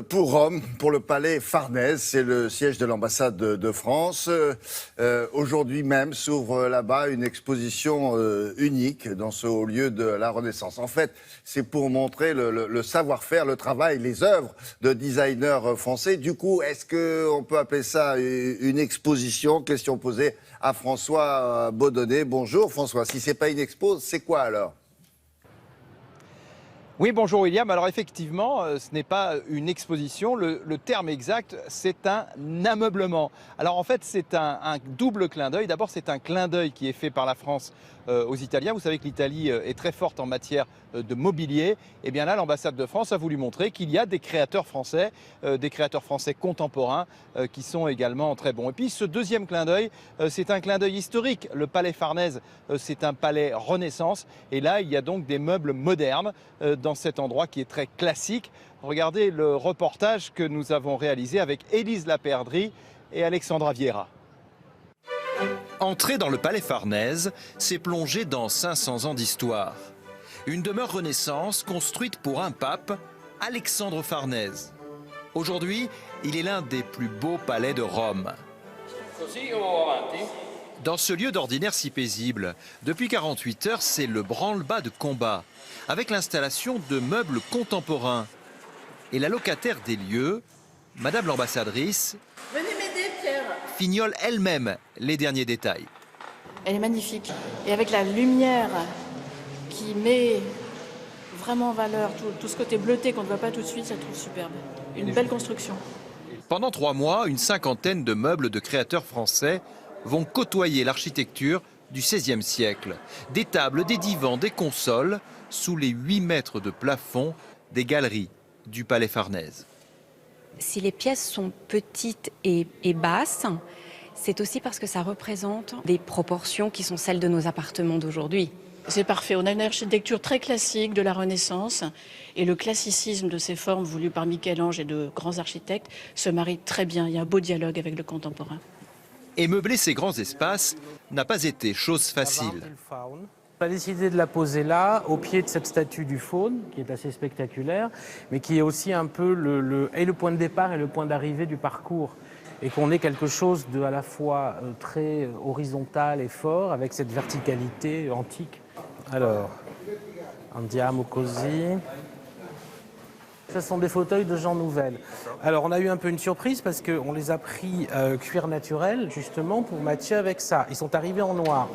Pour Rome, pour le palais Farnèse, c'est le siège de l'ambassade de France. Aujourd'hui même s'ouvre là-bas une exposition unique dans ce haut lieu de la Renaissance. En fait, c'est pour montrer le savoir-faire, le travail, les œuvres de designers français. Du coup, est-ce qu'on peut appeler ça une exposition? Question posée à François Baudonnet. Bonjour François, si c'est pas une expo, c'est quoi alors? Oui, bonjour William. Alors effectivement, ce n'est pas une exposition. Le terme exact, c'est un ameublement. Alors en fait, c'est un double clin d'œil. D'abord, c'est un clin d'œil qui est fait par la France aux Italiens. Vous savez que l'Italie est très forte en matière de mobilier. Et bien là, l'ambassade de France a voulu montrer qu'il y a des créateurs français contemporains qui sont également très bons. Et puis ce deuxième clin d'œil, c'est un clin d'œil historique. Le palais Farnèse, c'est un palais Renaissance. Et là, il y a donc des meubles modernes dans cet endroit qui est très classique. Regardez le reportage que nous avons réalisé avec Élise Laperdrie et Alexandra Vieira. Entrer dans le palais Farnèse, c'est plonger dans 500 ans d'histoire. Une demeure Renaissance construite pour un pape, Alexandre Farnèse. Aujourd'hui, il est l'un des plus beaux palais de Rome. Dans ce lieu d'ordinaire si paisible, depuis 48 heures, c'est le branle-bas de combat, avec l'installation de meubles contemporains. Et la locataire des lieux, Madame l'ambassadrice, Venez m'aider, Pierre. fignole elle-même les derniers détails. Elle est magnifique. Et avec la lumière qui met vraiment en valeur tout ce côté bleuté qu'on ne voit pas tout de suite, ça trouve superbe. Une belle construction. Pendant 3 mois, une cinquantaine de meubles de créateurs français vont côtoyer l'architecture du XVIe siècle. Des tables, des divans, des consoles, sous les 8 mètres de plafond des galeries du palais Farnèse. Si les pièces sont petites et basses, c'est aussi parce que ça représente des proportions qui sont celles de nos appartements d'aujourd'hui. C'est parfait. On a une architecture très classique de la Renaissance et le classicisme de ces formes voulues par Michel-Ange et de grands architectes se marie très bien. Il y a un beau dialogue avec le contemporain. Et meubler ces grands espaces n'a pas été chose facile. On a décidé de la poser là, au pied de cette statue du faune, qui est assez spectaculaire, mais qui est aussi un peu le point de départ et le point d'arrivée du parcours. Et qu'on ait quelque chose de à la fois très horizontal et fort, avec cette verticalité antique. Alors, andiamo così. Ce sont des fauteuils de Jean Nouvel. Alors, on a eu un peu une surprise parce qu'on les a pris cuir naturel, justement, pour matcher avec ça. Ils sont arrivés en noir.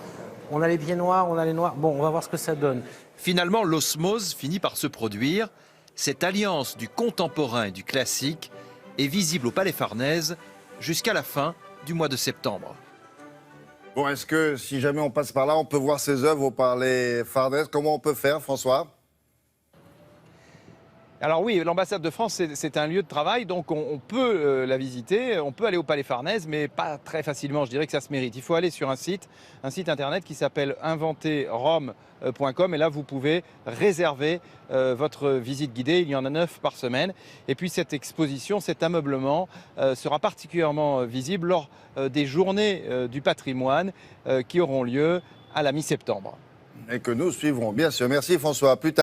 On a les pieds noirs, on a les noirs. Bon, on va voir ce que ça donne. Finalement, l'osmose finit par se produire. Cette alliance du contemporain et du classique est visible au palais Farnèse jusqu'à la fin du mois de septembre. Bon, est-ce que si jamais on passe par là, on peut voir ces œuvres au palais Farnèse? Comment on peut faire, François? Alors oui, l'ambassade de France, c'est un lieu de travail, donc on peut la visiter, on peut aller au palais Farnèse, mais pas très facilement, je dirais que ça se mérite. Il faut aller sur un site internet qui s'appelle inventerrome.com et là vous pouvez réserver votre visite guidée, il y en a 9 par semaine. Et puis cette exposition, cet ameublement sera particulièrement visible lors des journées du patrimoine qui auront lieu à la mi-septembre. Et que nous suivrons, bien sûr. Merci François. À plus tard.